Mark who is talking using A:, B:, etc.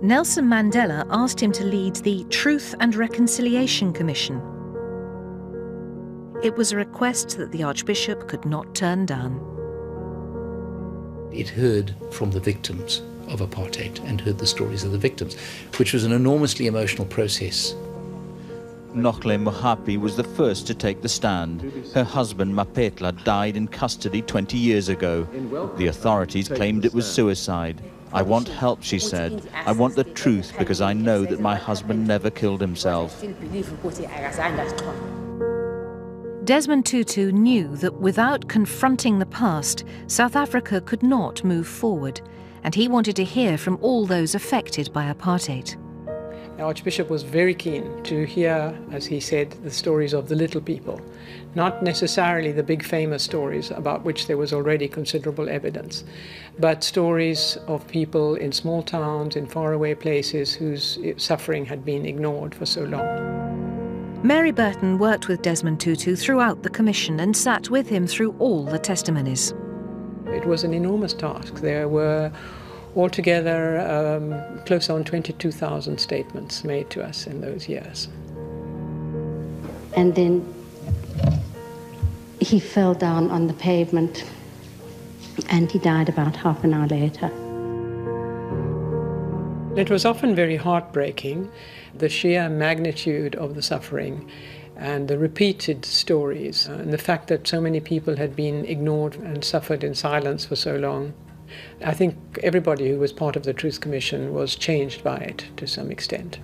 A: Nelson Mandela asked him to lead the Truth and Reconciliation Commission. It was a request that the Archbishop could not turn down.
B: It heard from the victims of apartheid and heard the stories of the victims, which was an enormously emotional process.
C: Nokhle Mohapi was the first to take the stand. Her husband Mapetla died in custody 20 years ago. The authorities claimed it was suicide. "I want help," she said. "I want the truth because I know that my husband never killed himself."
A: Desmond Tutu knew that without confronting the past, South Africa could not move forward, and he wanted to hear from all those affected by apartheid.
D: The Archbishop was very keen to hear, as he said, the stories of the little people, not necessarily the big famous stories about which there was already considerable evidence, but stories of people in small towns, in faraway places whose suffering had been ignored for so long.
A: Mary Burton worked with Desmond Tutu throughout the commission and sat with him through all the testimonies.
D: It was an enormous task. There were altogether close on 22,000 statements made to us in those years.
E: And then he fell down on the pavement and he died about half an hour later.
D: It was often very heartbreaking, the sheer magnitude of the suffering and the repeated stories and the fact that so many people had been ignored and suffered in silence for so long. I think everybody who was part of the Truth Commission was changed by it to some extent.